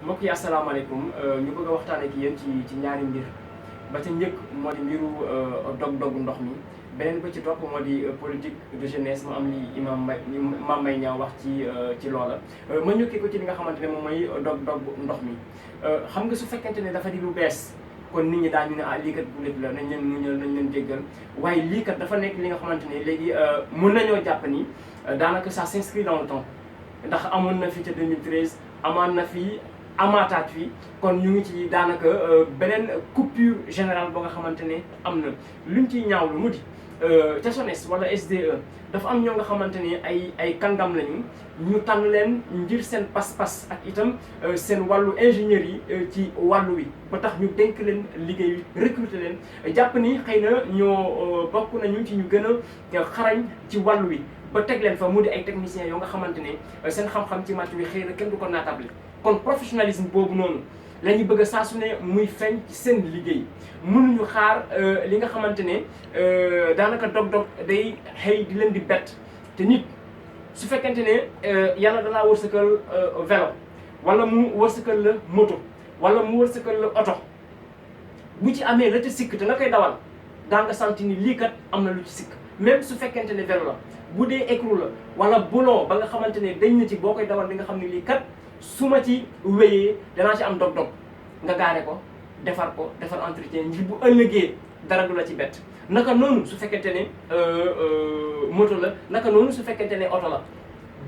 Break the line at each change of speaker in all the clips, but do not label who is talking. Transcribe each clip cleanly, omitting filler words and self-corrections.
mbokk yi asalaamaaleykum ñu bëgg a waxtaan ak yéen ci ñaari mbir ba ca njëkk moo di mbiru dog-dogu ndox mi beneen ba ci topp moo di politique de jeunesse mu am li Mame Mbaye Niang wax ci loola. ma ñëkkee ko ci li nga xamante ne moom mooy dog-dog ndox mi xam nga su fekkente ne dafa di lu bees kon nit ñi daañu ne lii kat bu lépp la nañ leen muñal nañ leen jéggal waaye lii kat dafa nekk li nga xamante ne léegi mën nañoo jàpp ni daanaka ça s'inscrit dans le temps ndax amoon na fi ca 2013 amaan na fi. amaataat fii kon ñu ngi ci daanaka beneen coupure générale ba nga xamante ne am na luñ ciy ñaawlu mu di ca SONES wala SDE dafa am ñoo nga xamante ne ay kàngam lañu ñu tànn leen ngir seen pas-pas ak itam seen wàllu ingénieur yi ci wàllu wi ba tax ñu dénk leen liggéey wi recruter leen jàpp ni xëy na ñoo bokk nañu ci ñu gën a xarañ ci wàllu wi ba teg leen fa mu di ay techniciens yoo nga xamante ne seen xam-xam ci màcc wi xëy na kenn du ko naatable kon professionnalisme boobu noonu la ñuy bëgg a saa su ne muy feeñ ci seen liggéey mënuñu xaar li nga xamante ne daanaka dog-dog day xëy di leen di bett te nit su fekkente ne yàlla dalaa wërsëgal vélo wala mu wërsëgal la moto wala mu wërsëgal la oto bu ci amee la ca sikk te nga koy dawal daa nga santi ni lii kat am na lu ci sikk même su fekkente ne vélo la bu dee écrou la wala boulon ba nga xamante ne dañ na ci boo koy dawal di nga xam ne lii kat su ma ci wéyee danaa ci am dog-dog nga gaare ko defar entretien ngir bu ëllëgee dara du la ci bett naka noonu su fekkente ne moto la naka noonu su fekkente ne oto la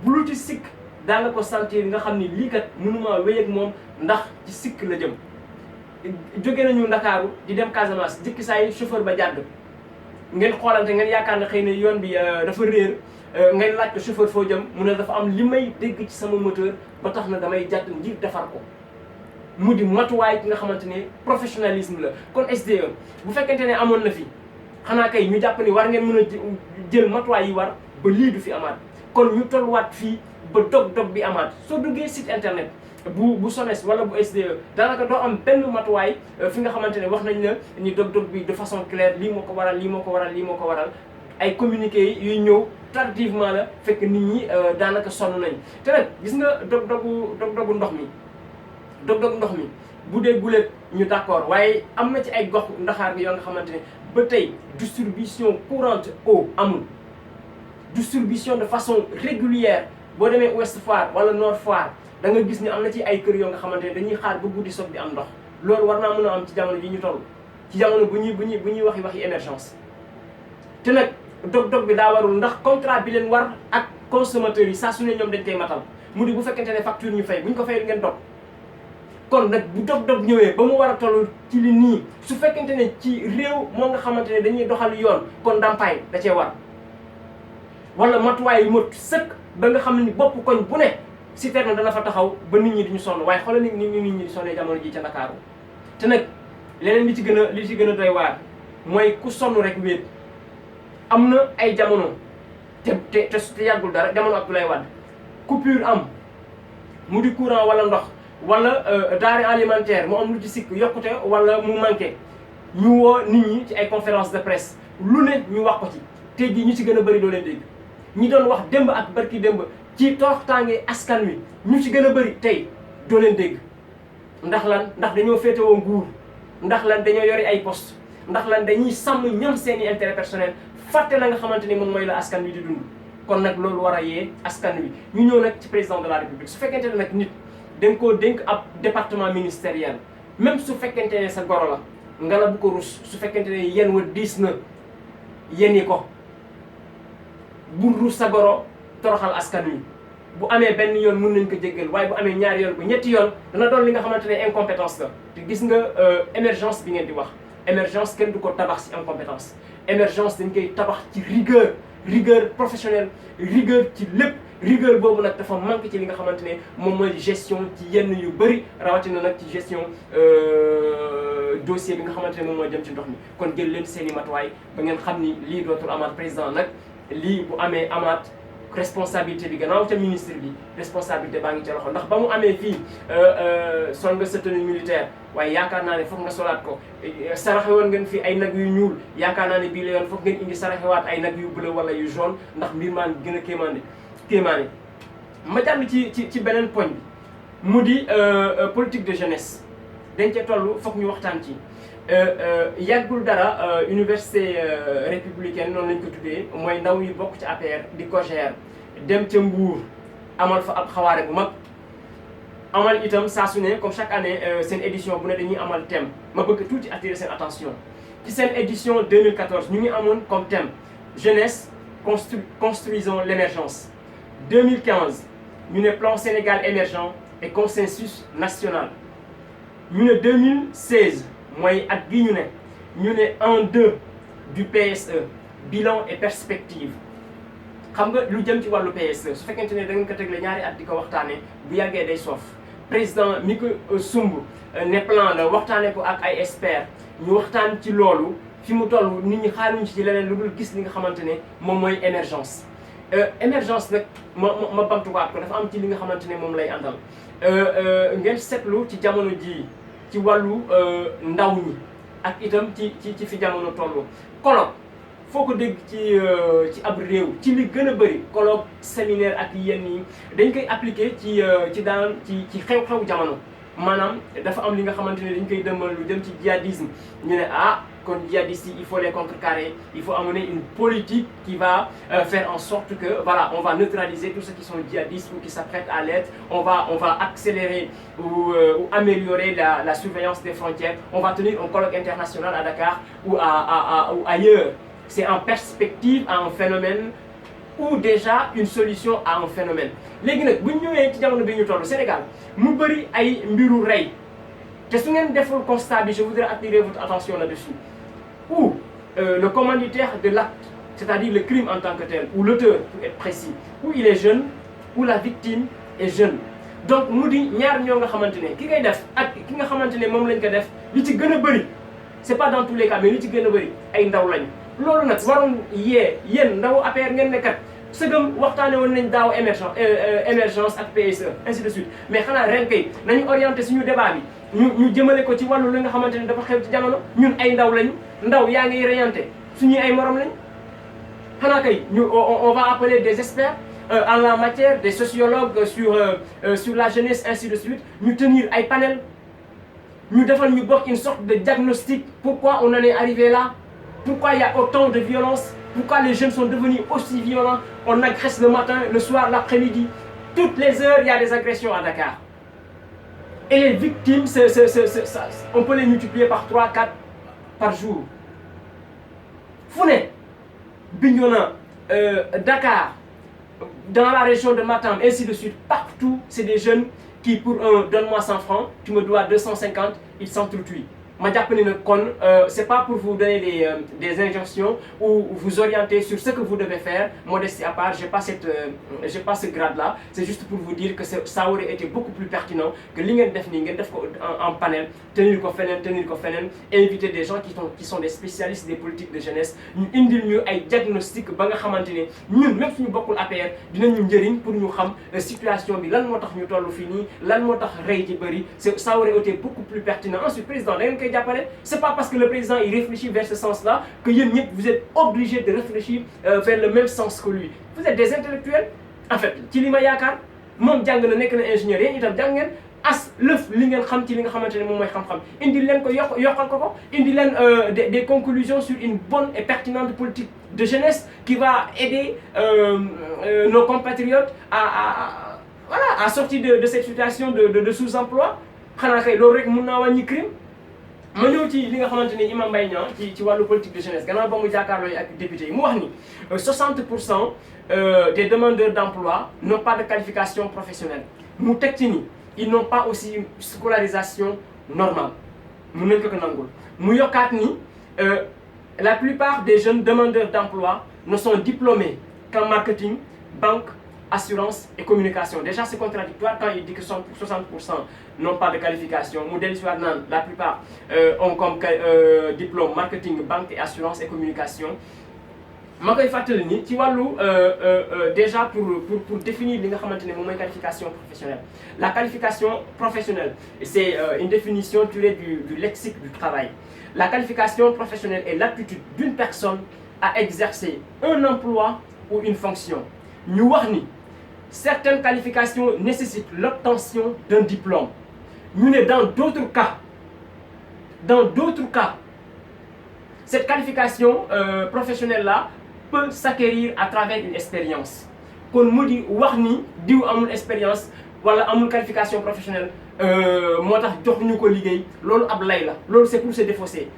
bu lu ci sikk daa nga ko sentir nga xam ni lii kat mënuma wéy ak moom ndax ci sikk la jëm jóge nañu Ndakaaru di dem Casamance jëkki saa yi chauffeur ba jàdd ngeen xoolante ngeen yaakaar ne xëy na yoon bi dafa réer ngay laaj ko chauffeur foo jëm mu ne dafa am li may dégg ci sama moteur ba tax na damay jàdd ngir defar ko mu di matuwaay ki nga xamante ne professionnalisme la kon SDE bu fekkente ne amoon na fi xanaa kay ñu jàpp ni war ngeen mën a jël matuwaay yi war ba lii du fi amaat kon ñu tolluwaat fii ba dog-dog bi amaat soo duggee site internet bu SONES wala bu SDE daanaka doo am benn matuwaay fi nga xamante ne wax nañ la ni dog-dog bi de façon claire lii moo ko waral lii moo ko waral lii moo ko waral ay communiqué yuy ñëw tardivement la fekk nit ñi daanaka sonn nañ te nag gis nga dog-dogu ndox mi dog-dogu ndox mi bu dee guléet ñu d'accord waaye am na ci ay gox ndaxaar gi yoo nga xamante ne ba tey distribution courante eau amul distribution de façon régulière boo demee Ouest Foire wala Nord Foire da nga gis ni am na ci ay kër yoo nga xamante ne dañuy xaar ba guddi soog di am ndox loolu war naa mën a am ci jamono ji ñu toll ci jamono bu ñuy waxi émergence te nag dog-dog bi daa warul ndax contrat bi leen war ak consommateurs yi saa su ne ñoom dañ koy matal mu di bu fekkente ne facture ñu fay bu ñu ko fayal ngeen dog kon nag bu dog-dog ñëwee ba mu war a toll ci li nii su fekkente ne ci réew moo nga xamante ne dañuy doxal yoon kon ndàmpaay da cee war wala matuwaay yu mot sëkk ba nga xam ne ni bopp koñ bu ne citerne dana fa taxaw ba nit ñi duñu sonn waaye xoolal nit ñi di sonnee jamono ji ca Ndakaaru te nag leneen li ci gën a doy waar mooy ku sonn rek wéet am na ay jamono te yàggul dara jamono Abdoulaye Wade coupure am mu di courant wala ndox wala denrée alimentaire mu am lu ci sikk yokkute wala mu manqué ñu woo nit ñi ci ay conférence de presse lu ne ñu wax ko ci tey jii ñu ci gën a bëri doo leen dégg ñi doon wax démb ak barki démb ci toroxtaange askan wi ñu ci gën a bëri tey doo leen dégg ndax lan ndax dañoo féetewoo nguur ndax lan dañoo yori ay poste ndax lan dañuy sàmm ñoom seen i intérêt personnel fàtte la nga xamante ni moom mooy la askan wi di dund kon nag loolu war a yee askan wi ñu ñëw nag ci président de la république su fekkente ne nag nit dañ koo dénk ab département ministériel même su fekkente ne sa goro la nga la bu ko rus su fekkente ne yéen wa diis na yéen ko bu rus sa goro toroxal askan wi bu amee benn yoon mën nañ ko jéggal waaye bu amee ñaari yoon bu ñetti yoon dana doon li nga xamante ne incompétence la te gis nga émergence bi ngeen di wax émergence kenn du ko tabax ci incompétence émergence dañ koy tabax ci rigueur professionnelle rigueur ci lépp rigueur boobu nag dafa manqué ci li nga xamante ne moom mooy gestion ci yenn yu bëri rawatina nag ci gestion dossier bi nga xamante ne moom mooy jëm ci ndox mi kon jël leen seen i matuwaay ba ngeen xam ni lii dootul amaat président nag lii bu amee amaat responsabilité bi gannaaw ca ministre bi responsabilité baa ngi ca loxo ndax ba mu amee fii sol nga sa tenue militaire waaye yaakaar naa ne foog nga solaat ko saraxe woon ngeen fi ay nag yu ñuul yaakaar naa ne bii la yoon foog ngeen indi saraxewaat ay nag yu bleu wala yu jaune ndax mbir maa gën a kéemaane ma jàll ci beneen poñ bi mu di politique de jeunesse dañ ca toll foog ñu waxtaan ci yàggul dara université républicaine noonu lañ ko tuddee mooy ndaw yi bokk ci APR di COJER dem ca Mbour amal fa ab xawaare bu mag amal itam saa su ne comme chaque année seen édition bu ne dañuy amal thème ma bëgg tuuti attirer seen attention ci seen édition 2014 ñu ngi amoon comme thème jeunesse construisons l'émergence 2015 ñu ne plan Sénégal émergent et consensus national ñu ne 2016 mooy at gi ñu ne 1-2 du PSE bilan et perspective xam nga lu jëm ci wàllu PSE su fekkente ne da ngeen ko tegle ñaari at di ko waxtaanee bu yàggee day soof président mi ko sumb ne plan la waxtaanee ko ak ay experts ñu waxtaan ci loolu fi mu toll nit ñi xaaruñu ci leneen lu dul gis li nga xamante ne moom mooy émergence émergence nag ma bamtuwaat ko dafa am ci li nga xamante ne moom lay àndal ngeen seetlu ci jamono ji ci wàllu ndaw ñi ak itam ci fi jamono toll colloque foo ko dégg ci ab réew ci li gën a bëri colloque séminaire ak yenn yi dañ koy appliquer ci xew-xew jamono maanaam dafa am li nga xamante ne dañ koy demal lu jëm ci djihadisme ñu ne kon djihadistes yi il faut les contrecarrer il faut amener une politique qui va faire en sorte que voilà on va neutraliser tous ceux qui sont djihadistes ou qui s'apprêtent à l'être on va accélérer ou améliorer la surveillance des frontières on va tenir un colloque international à Dakar ou ailleurs c'est en perspective à un phénomène ou déjà une solution à un phénomène léegi nag bu ñu ñëwee ci jamono bi ñu toll Sénégal mu bëri ay mbiru rey te su ngeen deful constat bi je voudrais attirer votre attention là-dessus où le commanditaire de l'acte c'est-à-dire le crime en tant que tel ou l'auteur pour être précis où il est jeune ou la victime est jeune donc mu di ñaar ñoo nga xamante ne ki koy def ak ki nga xamante ne moom lañ ko def li ci gën a bëri c'est pas dans tous les cas mais li ci gën a bëri ay ndaw lañu loolu nag waroon yéen ndaw APR ngeen ne kat sëgëm waxtaane woon nañ daaw émergence ak PSE ainsi de suite mais xanaa ren kay nañu orienté suñu débat bi ñu jëmale ko ci wàllu li nga xamante ne dafa xew ci jamono ñun ay ndaw lañu ndaw yaa ngi reyante suñuy ay morom lañ xanaa kay on va appeler des experts en la matière des sociologues sur la jeunesse ainsi de suite ñu tenir ay panel ñu defal ñu bokk une sorte de diagnostic pourquoi on en est arrivé là pourquoi il y a autant de violence pourquoi les jeunes sont devenus aussi violents on agresse le matin le soir l'après-midi toutes les heures il y a des agressions à Dakar et les victimes on peut les multiplier par 3, 4 par jour fu ne Bignona Dakar dans la région de Matam ainsi de suite partout c'est des jeunes qui pour un donne-moi 100 francs tu me dois 250 ils s'entretuent ma jàpp ne nag kon c'est pas pour vous donner des injonctions ou vous orienter sur ce que vous devez faire modestie à part j'ai pas ce grade là c'est juste pour vous dire que ça aurait été beaucoup plus pertinent que li ngeen def nii ngeen def ko en panel tenir ko feneen inviter des gens qui sont des spécialistes des politiques de jeunesse ñu indil ñu ay diagnostic ba nga xamante ne ñun même suñu bokkul APR dinañu njëriñ pour ñu xam situation bi lan moo tax ñu toll fii nii lan moo tax rey ji bëri ça aurait été beaucoup plus pertinent ensuite président c'est pas parce que le président il réfléchit vers ce sens-là que yéen ñëpp vous êtes obligés de réfléchir vers le même sens que lui vous êtes des intellectuels en fait ci li ma yaakaar moom jàng na nekk na ingénieur yéen itam jàng ngeen as lëf li ngeen xam ci li nga xamante ne moom mooy xam-xam indi leen ko yokkal ko indi leen des conclusions sur une bonne et pertinente politique de jeunesse qui va aider nos compatriotes à sortir de cette situation de sous-emploi xanaa kay loolu rek mun naa wàññi crime ma ñëw ci li nga xamante ni Imam Mbaye Niang ci wàllu politique de jeunesse gannaaw ba mu jàkkaarloo ak député yi mu wax ni 60% des demandeurs d'emploi n'ont pas de qualification professionnelle mu teg ci ni ils n'ont pas aussi une scolarisation normale mun nañ ko nangul mu yokkaat ni la plupart des jeunes demandeurs d'emploi ne sont diplômés qu'en marketing, banque, assurance et communication. Déjà, c'est contradictoire quand il dit que 60% n'ont pas de qualification. La plupart ont comme diplôme marketing, banque et assurance et communication. Je vais déjà pour définir la qualification professionnelle. La qualification professionnelle, c'est une définition tirée du lexique du travail. La qualification professionnelle est l'aptitude d'une personne à exercer un emploi ou une fonction. Nous avons certaines qualifications nécessitent l'obtention d'un diplôme. Nous sommes dans d'autres cas, cette qualification professionnelle-là peut s'acquérir à travers une expérience. Quand on dit que diw amul expérience wala amul qualification professionnelle, c'est pour se défausser.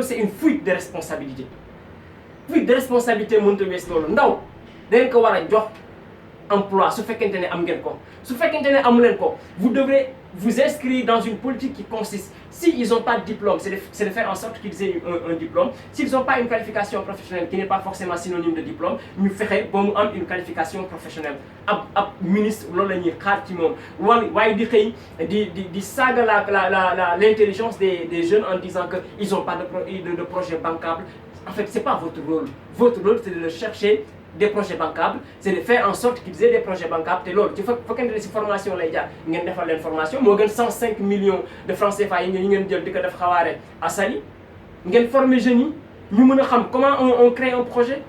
C'est une fuite de responsabilité. Fuite de responsabilité, emploi, vous devrez vous inscrire dans une politique qui consiste, s'ils n'ont pas de diplôme, c'est de faire en sorte qu'ils aient un diplôme. S'ils n'ont pas une qualification professionnelle qui n'est pas forcément synonyme de diplôme, nous ferons une qualification professionnelle. Ministre, l'intelligence des jeunes en disant qu'ils n'ont pas de projet bancable. En fait, ce n'est pas votre rôle. Votre rôle, c'est de chercher des projets bancables, c'est de faire en sorte qu'ils aient des projets bancables. Et il faut qu'il y ait des formations. Vous avez formation, 105 millions de francs CFA à Sali. Vous avez formé les jeunes, nous savons comment on crée un projet.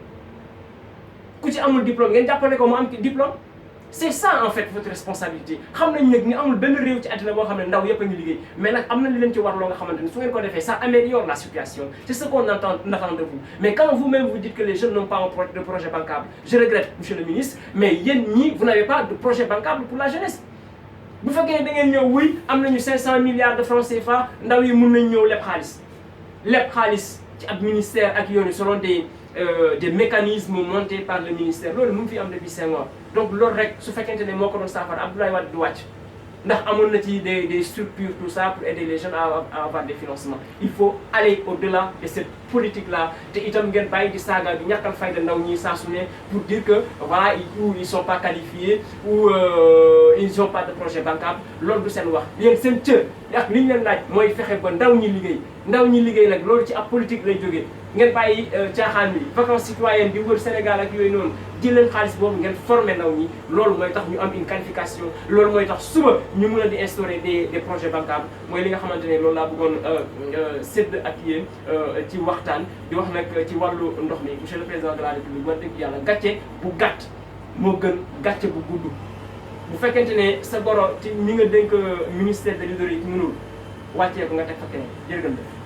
Vous avez un diplôme, vous avez un diplôme. C'est ça en fait votre responsabilité. Xam nañ nak ni amul ben rew ci adina bo xamné ndaw yépp a ngi liggéey mais nak amna li leen ci war lo nga xamanteni su ngeen ko défé ça améliore la situation. C'est ce qu'on attend de vous. Mais quand vous-même vous dites que les jeunes n'ont pas de projet bancable, je regrette monsieur le ministre, mais yéen ñi vous n'avez pas de projet bancable pour la jeunesse. Bu fekkee da ngeen ñëw wuy am nañu 500 milliards de francs CFA ndaw yi mën nañ ñëw lepp xaalis. Lepp xaalis ci ab ministère ak yoonu selon des mécanismes montés par le ministère. Loolu mu fi am depuis 5 ans. Donc loolu rek su fekkente ne moo ko doon saafara Abdoulaye Wade du wàcc ndax amoon na ci des structures tout ça pour aider les jeunes à avoir des financements. Il faut aller au-delà de cette politique là te itam ngeen bàyyi di saaga di ñàkkal fayda ndaw ñi saa su ne pour dire que voilà ils sont pas qualifiés ou ils n'ont pas de projet bancable. Loolu du seen wax yéen seen cër ak li ñu leen laaj mooy fexe ba ndaw ñi liggéey nag loolu ci ab politique lay jógee. Ngeen bàyyi caaxaan bi vacances citoyennes di wër Sénégal ak yooyu noonu jël leen xaalis boobu ngeen former ndaw ñi loolu mooy tax ñu am une qualification loolu mooy tax suba ñu mën a di instaurer des projets bancables mooy li nga xamante ne loolu laa bëggoon sédd ak yéen ci waxtaan di wax nag ci wàllu ndox mi monsieur le président de la république wax dëgg yàlla gàcce bu gàtt moo gën gàcce bu gudd bu fekkente ne sa goro ci ñi nga dénk ministère de l'hydraulique mënul wàccee ko nga teg fa keneen jërëjëf.